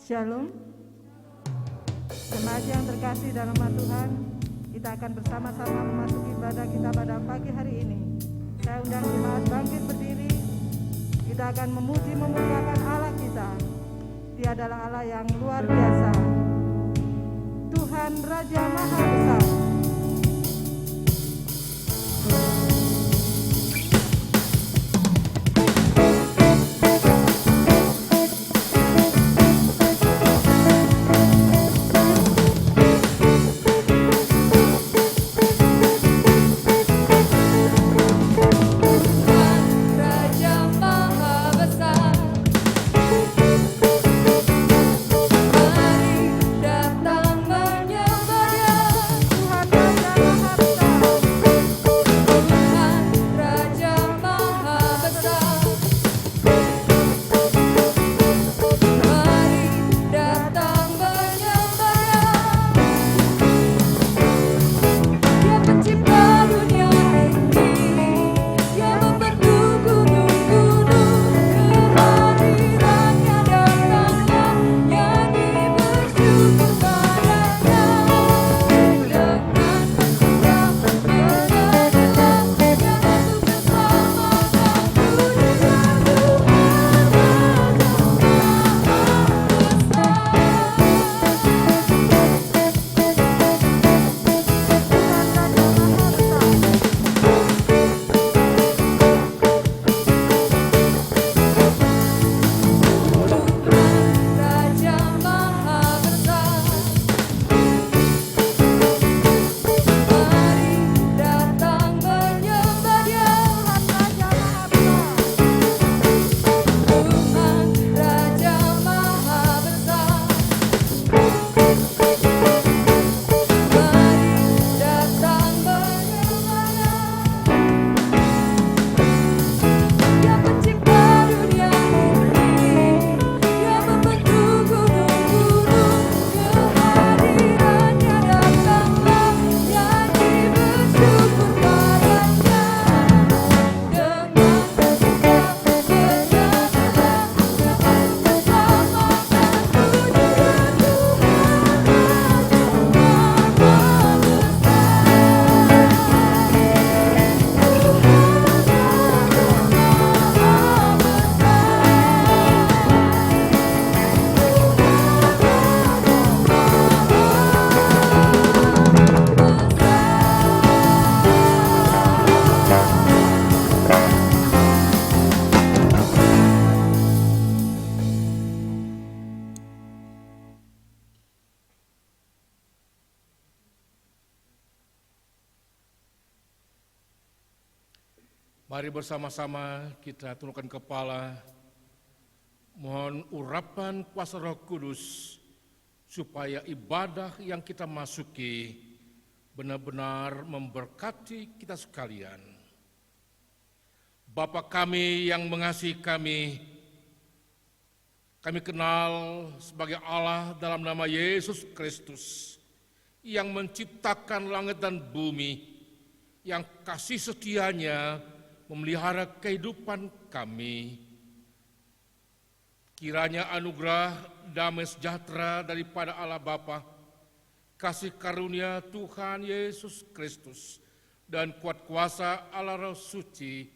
Shalom. Jemaat yang terkasih dalam nama Tuhan, kita akan bersama-sama memasuki ibadah kita pada pagi hari ini. Saya undang jemaat bangkit berdiri. Kita akan memuji memuliakan Allah kita. Dia adalah Allah yang luar biasa. Tuhan Raja Maha Besar. Mari bersama-sama kita tundukkan kepala, mohon urapan kuasa Roh Kudus supaya ibadah yang kita masuki benar-benar memberkati kita sekalian. Bapa kami yang mengasihi kami kenal sebagai Allah dalam nama Yesus Kristus yang menciptakan langit dan bumi, yang kasih setianya memelihara kehidupan kami. Kiranya anugerah damai sejahtera daripada Allah Bapa, kasih karunia Tuhan Yesus Kristus, dan kuat kuasa Allah Roh Suci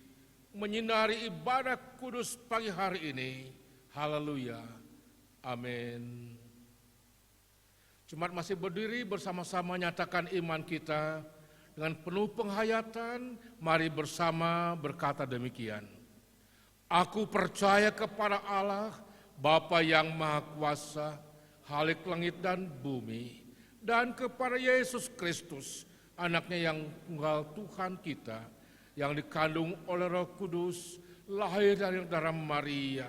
menyinari ibadah kudus pagi hari ini. Haleluya. Amin. Jemaat masih berdiri bersama-sama nyatakan iman kita. Dengan penuh penghayatan, mari bersama berkata demikian. Aku percaya kepada Allah, Bapa yang Maha Kuasa, Khalik langit dan bumi, dan kepada Yesus Kristus, anaknya yang tunggal Tuhan kita, yang dikandung oleh Roh Kudus, lahir dari darah Maria,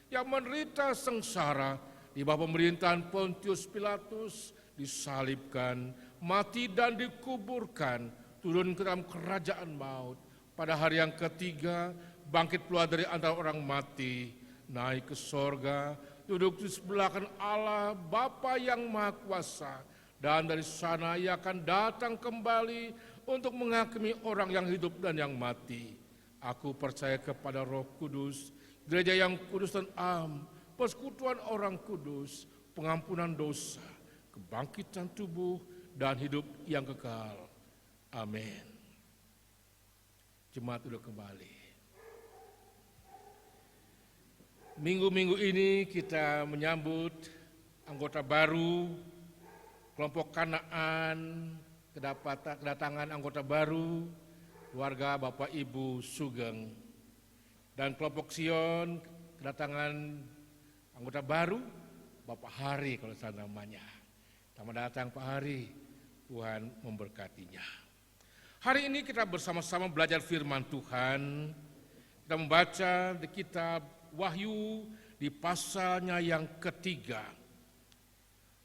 yang menderita sengsara di bawah pemerintahan Pontius Pilatus, disalibkan, mati dan dikuburkan, turun ke dalam kerajaan maut. Pada hari yang ketiga, bangkit keluar dari antara orang mati, naik ke sorga, duduk di sebelah kanan Allah Bapa yang Maha Kuasa, dan dari sana Ia akan datang kembali untuk menghakimi orang yang hidup dan yang mati. Aku percaya kepada Roh Kudus, gereja yang kudus dan am, persekutuan orang kudus, pengampunan dosa, kebangkitan tubuh, dan hidup yang kekal. Amin. Jemaat sudah kembali. Minggu-minggu ini kita menyambut anggota baru, kelompok Kanaan, kedatangan anggota baru, keluarga Bapak Ibu Sugeng. Dan kelompok Sion, kedatangan anggota baru, Bapak Hari kalau saya namanya. Selamat datang Pak Hari, Tuhan memberkatinya. Hari ini kita bersama-sama belajar firman Tuhan. Kita membaca di kitab Wahyu di pasalnya yang ketiga.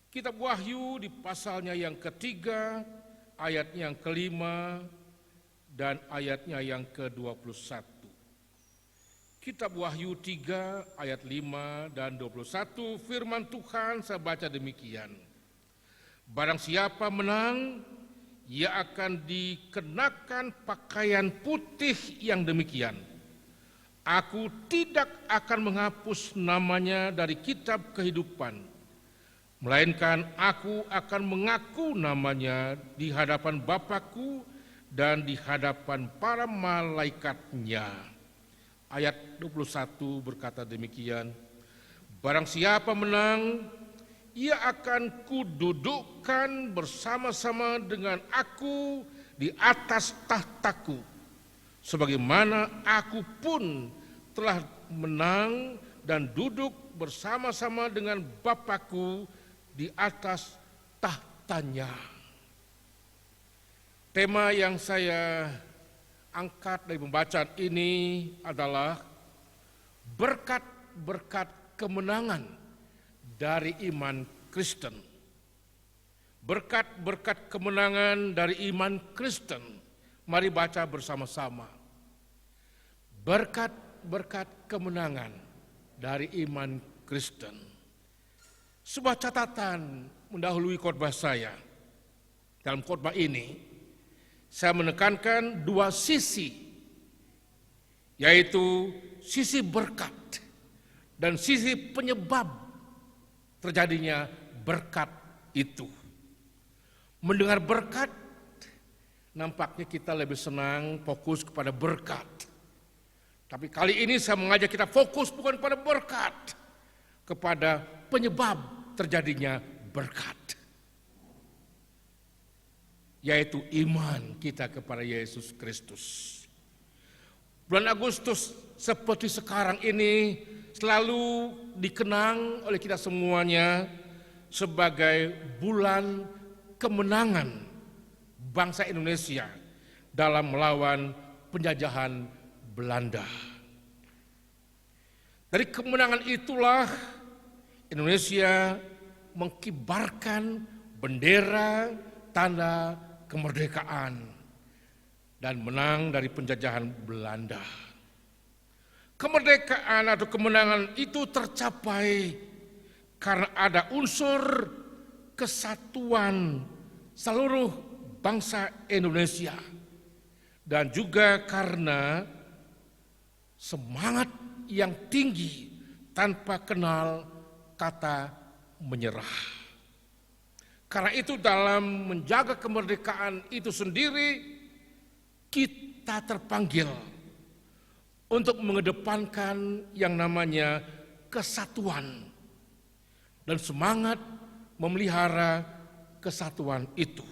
Kitab Wahyu di pasalnya yang ketiga, ayatnya yang kelima dan ayatnya yang ke-21. Kitab Wahyu 3 ayat 5 dan 21, firman Tuhan saya baca demikian. Barang siapa menang, ia akan dikenakan pakaian putih yang demikian. Aku tidak akan menghapus namanya dari kitab kehidupan, melainkan aku akan mengaku namanya di hadapan Bapa-Ku dan di hadapan para malaikatnya. Ayat 21 berkata demikian, barang siapa menang, ia akan kududukkan bersama-sama dengan aku di atas tahtaku, sebagaimana aku pun telah menang dan duduk bersama-sama dengan Bapa-Ku di atas tahtanya. Tema yang saya angkat dari pembacaan ini adalah berkat-berkat kemenangan dari iman Kristen. Berkat-berkat kemenangan dari iman Kristen. Mari baca bersama-sama. Berkat-berkat kemenangan dari iman Kristen. Sebuah catatan mendahului khotbah saya. Dalam khotbah ini, saya menekankan dua sisi, yaitu sisi berkat dan sisi penyebab terjadinya berkat itu. Mendengar berkat, nampaknya kita lebih senang fokus kepada berkat. Tapi kali ini saya mengajak kita fokus bukan pada berkat, kepada penyebab terjadinya berkat, yaitu iman kita kepada Yesus Kristus. Bulan Agustus seperti sekarang ini selalu dikenang oleh kita semuanya sebagai bulan kemenangan bangsa Indonesia dalam melawan penjajahan Belanda. Dari kemenangan itulah Indonesia mengibarkan bendera tanda kemerdekaan dan menang dari penjajahan Belanda. Kemerdekaan atau kemenangan itu tercapai karena ada unsur kesatuan seluruh bangsa Indonesia dan juga karena semangat yang tinggi tanpa kenal kata menyerah. Karena itu dalam menjaga kemerdekaan itu sendiri kita terpanggil untuk mengedepankan yang namanya kesatuan dan semangat memelihara kesatuan itu.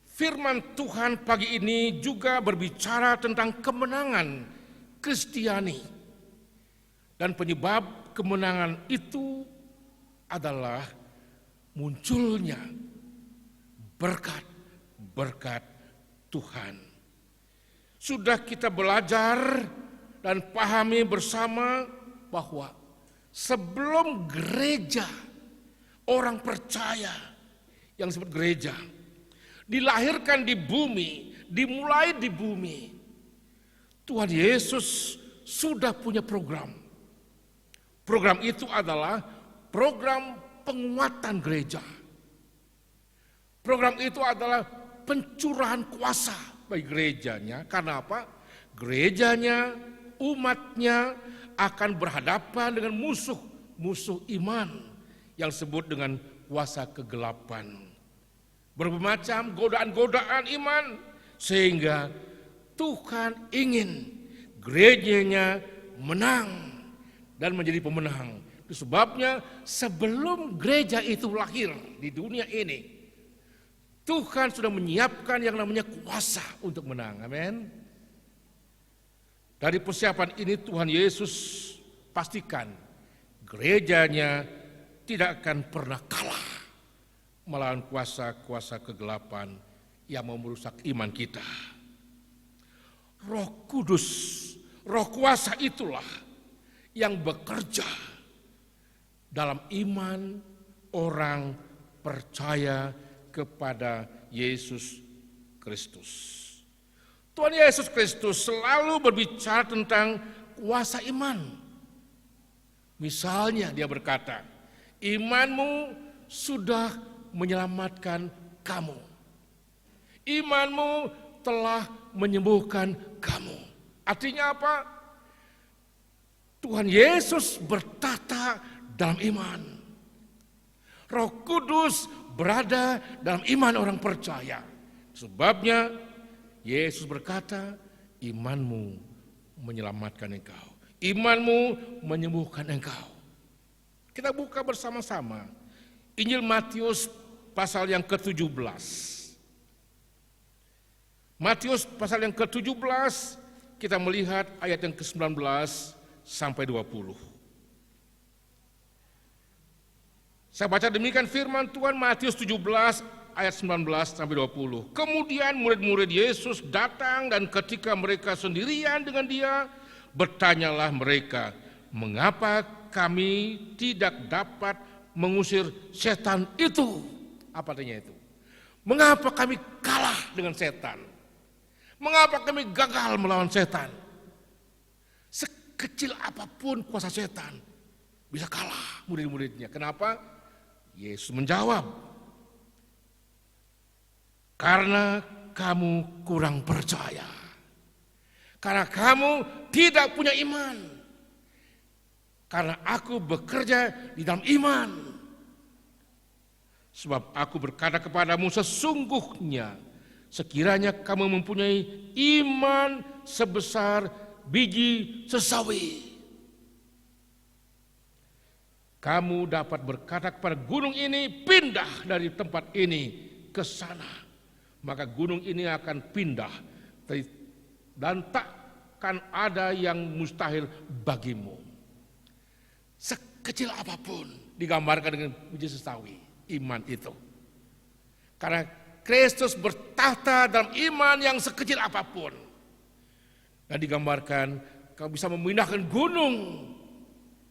Firman Tuhan pagi ini juga berbicara tentang kemenangan Kristiani. Dan penyebab kemenangan itu adalah munculnya berkat-berkat Tuhan. Sudah kita belajar dan pahami bersama bahwa sebelum gereja, orang percaya yang disebut gereja, dilahirkan di bumi, dimulai di bumi, Tuhan Yesus sudah punya program. Program itu adalah program penguatan gereja. Program itu adalah pencurahan kuasa bagi gerejanya. Karena apa? Gerejanya, umatnya akan berhadapan dengan musuh musuh iman yang disebut dengan kuasa kegelapan. Bermacam godaan-godaan iman sehingga Tuhan ingin gerejanya menang dan menjadi pemenang. Itu sebabnya sebelum gereja itu lahir di dunia ini, Tuhan sudah menyiapkan yang namanya kuasa untuk menang. Amin. Dari persiapan ini Tuhan Yesus pastikan gerejanya tidak akan pernah kalah melawan kuasa-kuasa kegelapan yang mau merusak iman kita. Roh Kudus, roh kuasa itulah yang bekerja dalam iman orang percaya kepada Yesus Kristus. Tuhan Yesus Kristus selalu berbicara tentang kuasa iman. Misalnya dia berkata, imanmu sudah menyelamatkan kamu. Imanmu telah menyembuhkan kamu. Artinya apa? Tuhan Yesus bertata dalam iman. Roh Kudus berada dalam iman orang percaya. Sebabnya Yesus berkata, imanmu menyelamatkan engkau. Imanmu menyembuhkan engkau. Kita buka bersama-sama Injil Matius pasal yang ke-17. Matius pasal yang ke-17 kita melihat ayat yang ke-19 sampai 20. Saya baca demikian firman Tuhan Matius 17 ayat 19 sampai 20. Kemudian murid-murid Yesus datang dan ketika mereka sendirian dengan dia, bertanyalah mereka, mengapa kami tidak dapat mengusir setan itu? Apa artinya itu? Mengapa kami kalah dengan setan? Mengapa kami gagal melawan setan? Sekecil apapun kuasa setan bisa kalah murid-muridnya. Kenapa? Yesus menjawab, karena kamu kurang percaya. Karena kamu tidak punya iman. Karena aku bekerja di dalam iman. Sebab aku berkata kepadamu, sesungguhnya sekiranya kamu mempunyai iman sebesar biji sesawi, kamu dapat berkata kepada gunung ini, pindah dari tempat ini ke sana. Maka gunung ini akan pindah dan takkan ada yang mustahil bagimu. Sekecil apapun digambarkan dengan biji sesawi, iman itu. Karena Kristus bertahta dalam iman yang sekecil apapun. Dan digambarkan kau bisa memindahkan gunung.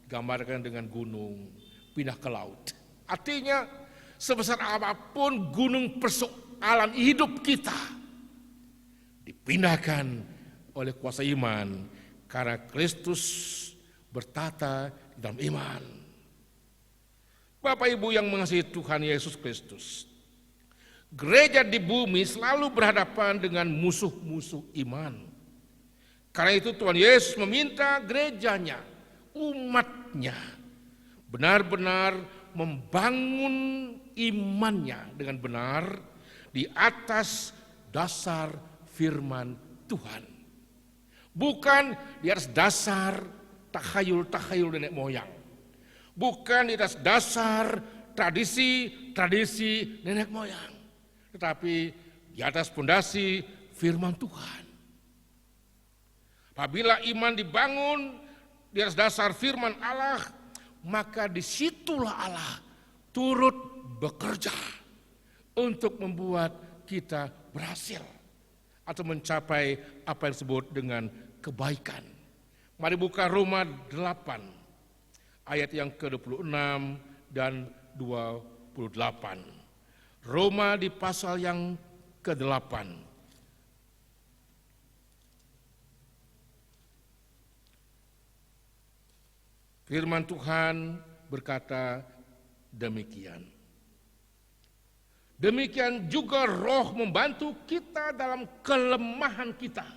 Digambarkan dengan gunung pindah ke laut. Artinya sebesar apapun gunung persoalan hidup kita dipindahkan oleh kuasa iman. Karena Kristus bertata di dalam iman. Bapak Ibu yang mengasihi Tuhan Yesus Kristus, gereja di bumi selalu berhadapan dengan musuh-musuh iman. Karena itu Tuhan Yesus meminta gerejanya, umatnya, benar-benar membangun imannya dengan benar di atas dasar firman Tuhan. Bukan di atas dasar takhayul-takhayul nenek moyang. Bukan di atas dasar tradisi-tradisi nenek moyang. Tetapi di atas fondasi firman Tuhan. Apabila iman dibangun di atas dasar firman Allah, maka disitulah Allah turut bekerja untuk membuat kita berhasil atau mencapai apa yang disebut dengan kebaikan. Mari buka Roma 8 ayat yang ke-26 dan 28. Roma di pasal yang ke-8. Firman Tuhan berkata demikian. Demikian juga Roh membantu kita dalam kelemahan kita.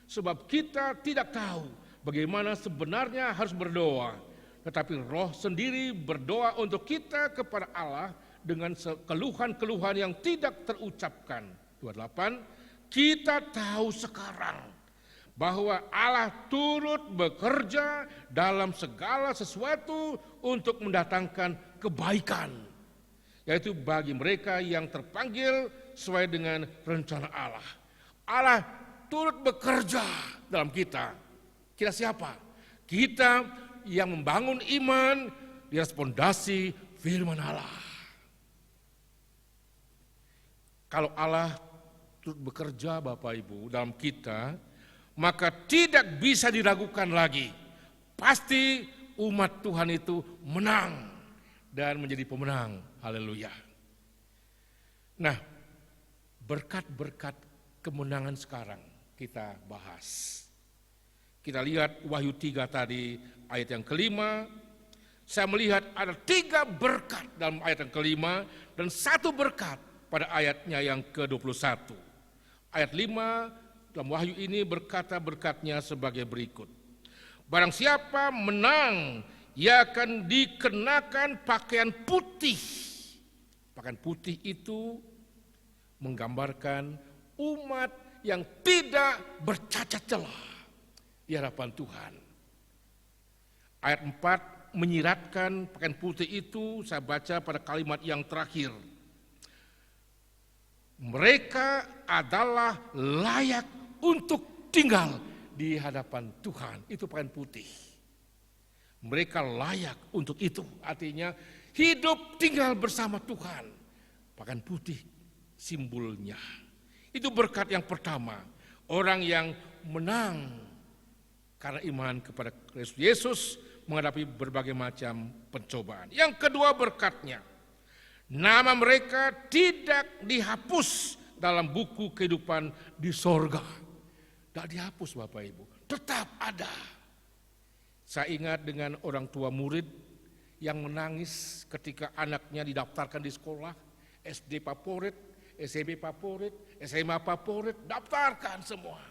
Sebab kita tidak tahu bagaimana sebenarnya harus berdoa. tetapi Roh sendiri berdoa untuk kita kepada Allah dengan keluhan-keluhan yang tidak terucapkan. 28, kita tahu sekarang bahwa Allah turut bekerja dalam segala sesuatu untuk mendatangkan kebaikan, yaitu bagi mereka yang terpanggil sesuai dengan rencana Allah. Allah turut bekerja dalam kita. Kita siapa? Kita yang membangun iman di atas pondasi firman Allah. Kalau Allah turut bekerja Bapak Ibu dalam kita, maka tidak bisa diragukan lagi. Pasti umat Tuhan itu menang dan menjadi pemenang. Haleluya. Nah, berkat-berkat kemenangan sekarang kita bahas. Kita lihat Wahyu 3 tadi ayat yang kelima. Saya melihat ada 3 berkat dalam ayat yang kelima dan 1 berkat pada ayatnya yang ke-21. Ayat 5 dalam Wahyu ini berkata berkatnya sebagai berikut. Barang siapa menang, ia akan dikenakan pakaian putih. Pakaian putih itu menggambarkan umat yang tidak bercacat celah di hadapan Tuhan. Ayat 4 menyiratkan pakaian putih itu, saya baca pada kalimat yang terakhir. Mereka adalah layak untuk tinggal di hadapan Tuhan. Itu pakaian putih. Mereka layak untuk itu. Artinya hidup tinggal bersama Tuhan. Pakaian putih simbolnya. Itu berkat yang pertama. Orang yang menang karena iman kepada Kristus Yesus menghadapi berbagai macam pencobaan. Yang kedua berkatnya. Nama mereka tidak dihapus dalam buku kehidupan di sorga. Tidak dihapus Bapak Ibu, tetap ada. Saya ingat dengan orang tua murid yang menangis ketika anaknya didaftarkan di sekolah, SD favorit, SMP favorit, SMA favorit, daftarkan semua.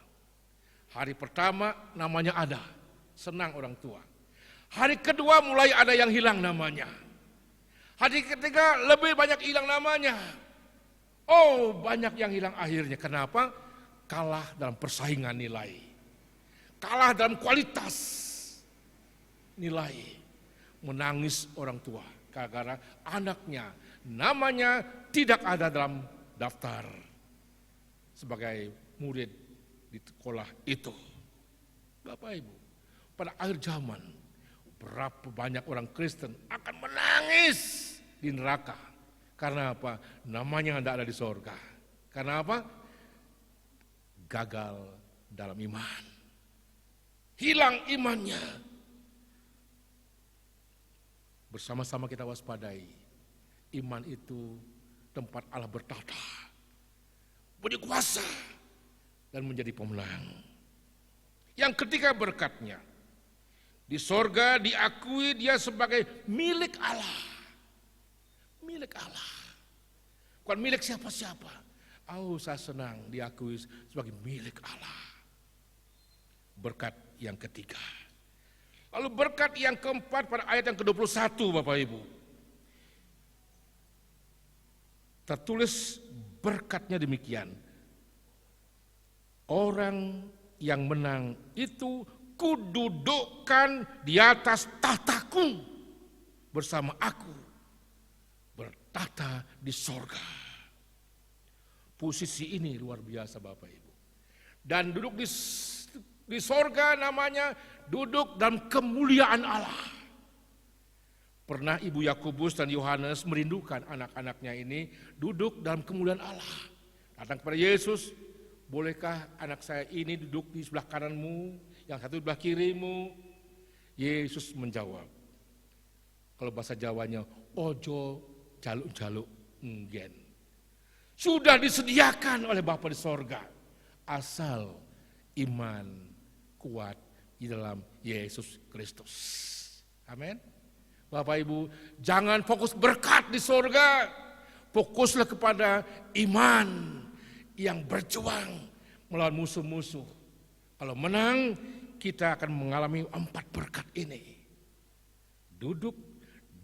Hari pertama namanya ada, senang orang tua. Hari kedua mulai ada yang hilang namanya. Hari ketiga lebih banyak hilang namanya. Oh, banyak yang hilang akhirnya. Kenapa? Kalah dalam persaingan nilai. Kalah dalam kualitas nilai. Menangis orang tua gara-gara anaknya namanya tidak ada dalam daftar sebagai murid di sekolah itu. Bapak Ibu, pada akhir zaman berapa banyak orang Kristen akan menangis di neraka. Karena apa? Namanya tidak ada di sorga. Karena apa? Gagal dalam iman. Hilang imannya. Bersama-sama kita waspadai. Iman itu tempat Allah bertata, berkuasa, dan menjadi pemenang. Yang ketiga berkatnya. Di sorga diakui dia sebagai milik Allah. Milik Allah. Bukan milik siapa-siapa. Oh, saya senang diakui sebagai milik Allah. Berkat yang ketiga. Lalu berkat yang keempat pada ayat yang ke-21 Bapak Ibu. Tertulis berkatnya demikian. Orang yang menang itu kududukkan di atas tahtaku bersama aku bertata di sorga. Posisi ini luar biasa Bapak Ibu. Dan duduk di sorga namanya duduk dalam kemuliaan Allah. Pernah Ibu Yakobus dan Yohanes merindukan anak-anaknya ini duduk dalam kemuliaan Allah. Datang kepada Yesus, bolehkah anak saya ini duduk di sebelah kananmu, yang satu di sebelah kirimu? Yesus menjawab, kalau bahasa Jawanya, ojo jaluk-jaluk nggen. Sudah disediakan oleh Bapa di sorga, asal iman kuat di dalam Yesus Kristus. Amin. Bapak Ibu, jangan fokus berkat di sorga, fokuslah kepada iman yang berjuang melawan musuh-musuh. Kalau menang, kita akan mengalami 4 berkat ini. duduk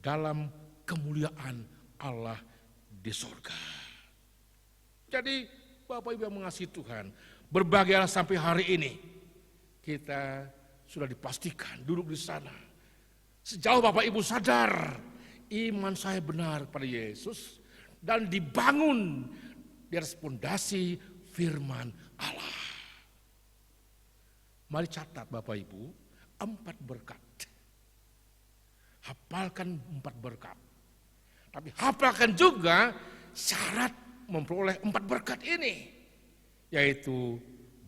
dalam kemuliaan Allah di sorga. Jadi Bapak Ibu yang mengasihi Tuhan, berbahagialah sampai hari ini kita sudah dipastikan duduk di sana. Sejauh Bapak Ibu sadar iman saya benar pada Yesus dan dibangun di atas fondasi firman Allah. Mari catat Bapak Ibu, 4 berkat. Hafalkan 4 berkat. Tapi hafalkan juga syarat memperoleh 4 berkat ini. Yaitu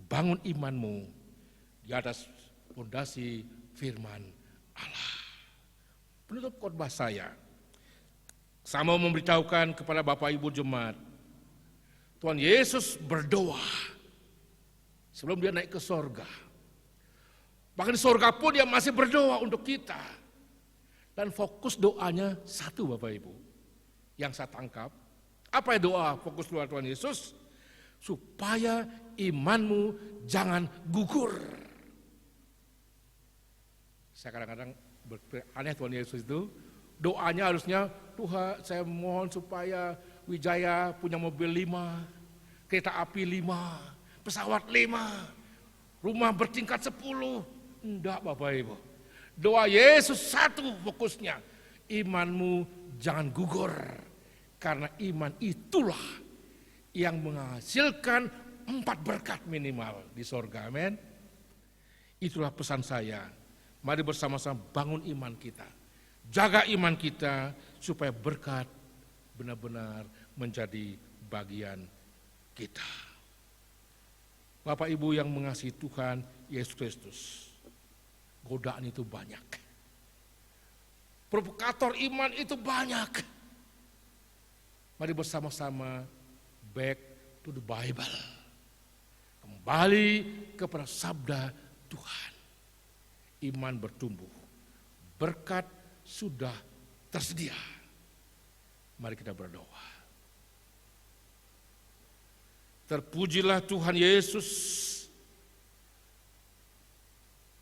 bangun imanmu di atas fondasi firman Allah. Penutup khotbah saya mau memberitahukan kepada Bapak Ibu jemaat, Tuhan Yesus berdoa sebelum dia naik ke sorga. Bahkan di sorga pun dia masih berdoa untuk kita. Dan fokus doanya satu Bapak Ibu. Yang saya tangkap, apa ya doa fokus doa Tuhan Yesus? Supaya imanmu jangan gugur. Saya kadang-kadang aneh Tuhan Yesus itu, doanya harusnya, Tuhan saya mohon supaya Wijaya punya mobil 5, kereta api 5, pesawat 5, rumah bertingkat 10. Enggak Bapak Ibu. Doa Yesus satu fokusnya, imanmu jangan gugur. Karena iman itulah yang menghasilkan 4 berkat minimal di sorga. Amin. Itulah pesan saya. Mari bersama-sama bangun iman kita. Jaga iman kita supaya berkat benar-benar menjadi bagian kita. Bapak Ibu yang mengasihi Tuhan Yesus Kristus, godaan itu banyak. Provokator iman itu banyak. Mari bersama-sama back to the Bible. Kembali kepada sabda Tuhan. Iman bertumbuh. Berkat sudah tersedia. Mari kita berdoa. Terpujilah Tuhan Yesus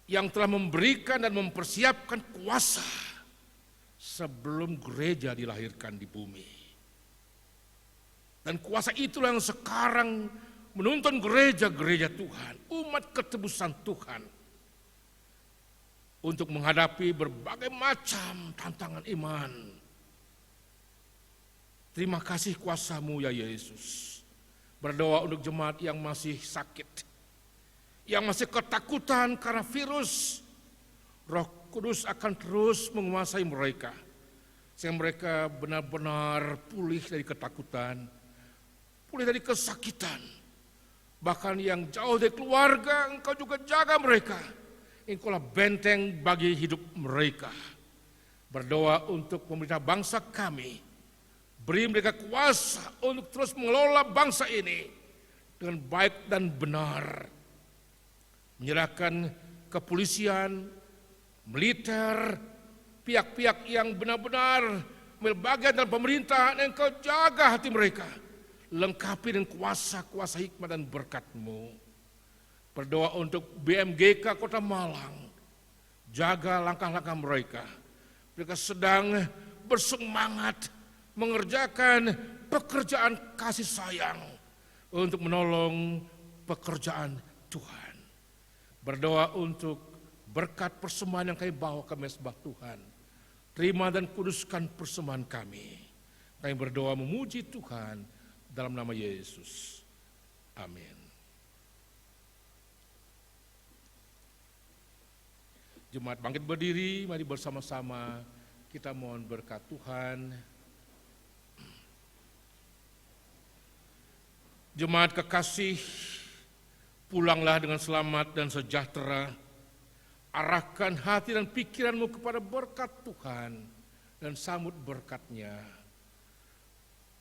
yang telah memberikan dan mempersiapkan kuasa sebelum gereja dilahirkan di bumi. Dan kuasa itulah yang sekarang menuntun gereja-gereja Tuhan, umat ketebusan Tuhan, untuk menghadapi berbagai macam tantangan iman. Terima kasih kuasa-Mu ya Yesus. Berdoa untuk jemaat yang masih sakit, yang masih ketakutan karena virus. Roh Kudus akan terus menguasai mereka, sehingga mereka benar-benar pulih dari ketakutan, pulih dari kesakitan. Bahkan yang jauh dari keluarga, Engkau juga jaga mereka. Engkaulah benteng bagi hidup mereka. Berdoa untuk pemerintah bangsa kami, beri mereka kuasa untuk terus mengelola bangsa ini dengan baik dan benar. Menyerahkan kepolisian, militer, pihak-pihak yang benar-benar bagian dalam pemerintahan, Engkau jaga hati mereka. Lengkapi dengan kuasa-kuasa hikmat dan berkat-Mu. Berdoa untuk BMGK Kota Malang. Jaga langkah-langkah mereka. Mereka sedang bersemangat mengerjakan pekerjaan kasih sayang untuk menolong pekerjaan Tuhan. Berdoa untuk berkat persembahan yang kami bawa ke mezbah Tuhan. Terima dan kuduskan persembahan kami. Kami berdoa memuji Tuhan dalam nama Yesus. Amin. Jemaat bangkit berdiri, mari bersama-sama kita mohon berkat Tuhan. Jemaat kekasih, pulanglah dengan selamat dan sejahtera. Arahkan hati dan pikiranmu kepada berkat Tuhan dan sambut berkat-Nya.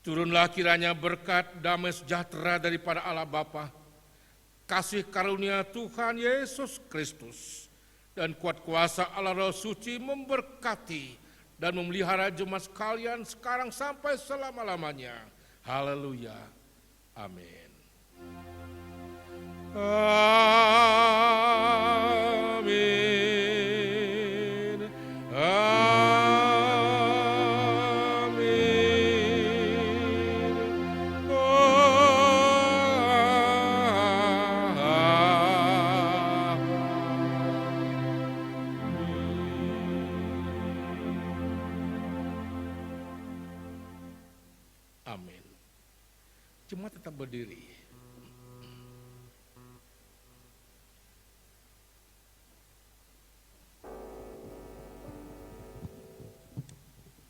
Turunlah kiranya berkat damai sejahtera daripada Allah Bapa, kasih karunia Tuhan Yesus Kristus, dan kuat kuasa Allah Roh Suci memberkati dan memelihara jemaat sekalian sekarang sampai selama-lamanya. Haleluya. Amin. Amin. Amin. Amin. Jemaat tetap berdiri.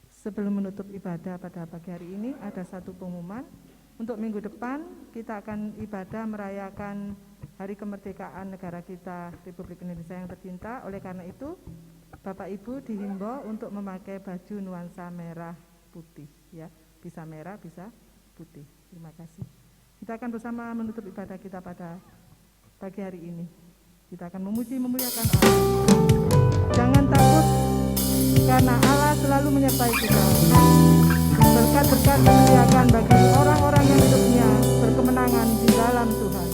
Sebelum menutup ibadah pada pagi hari ini, ada satu pengumuman. Untuk minggu depan, kita akan ibadah merayakan Hari Kemerdekaan negara kita, Republik Indonesia yang tercinta. Oleh karena itu, Bapak Ibu dihimbau untuk memakai baju nuansa merah putih, ya, bisa merah, bisa putih. Terima kasih. Kita akan bersama menutup ibadah kita pada pagi hari ini. Kita akan memuji memuliakan Allah. Jangan takut, karena Allah selalu menyertai kita. Berkat-berkat disediakan bagi orang-orang yang hidupnya berkemenangan di dalam Tuhan.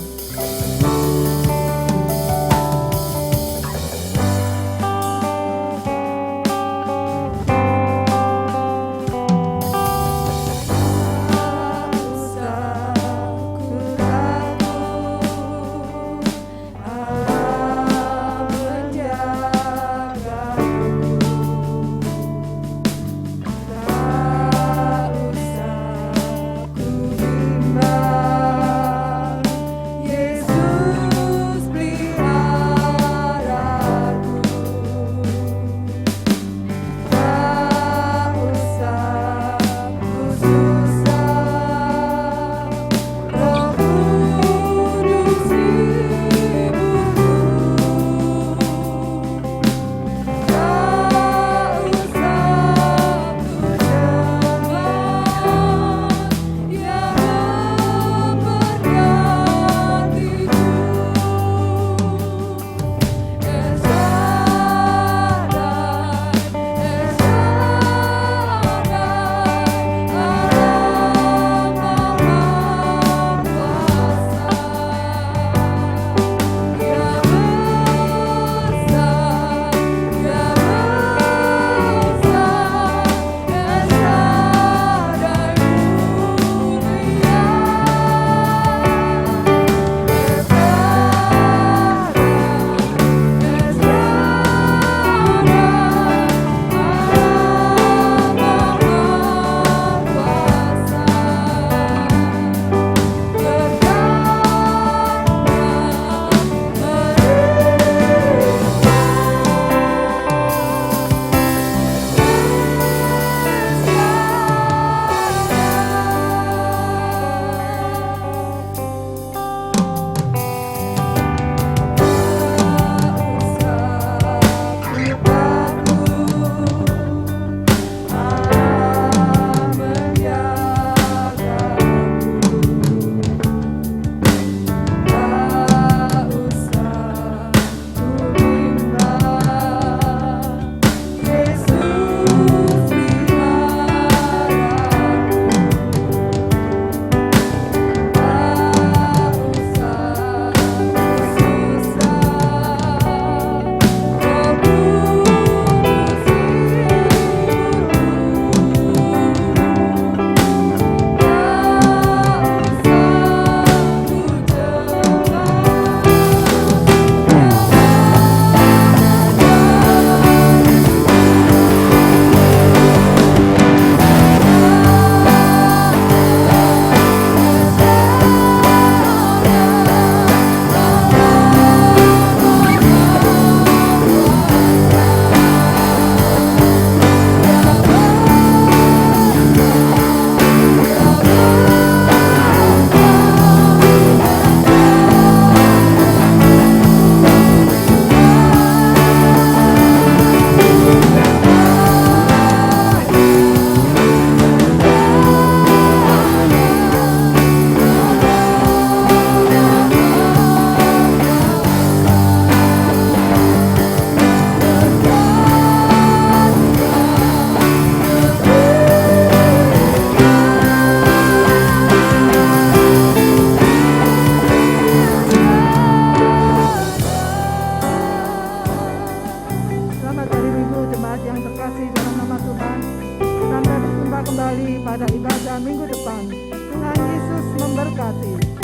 kembali pada ibadah minggu depan. Tuhan Yesus memberkati.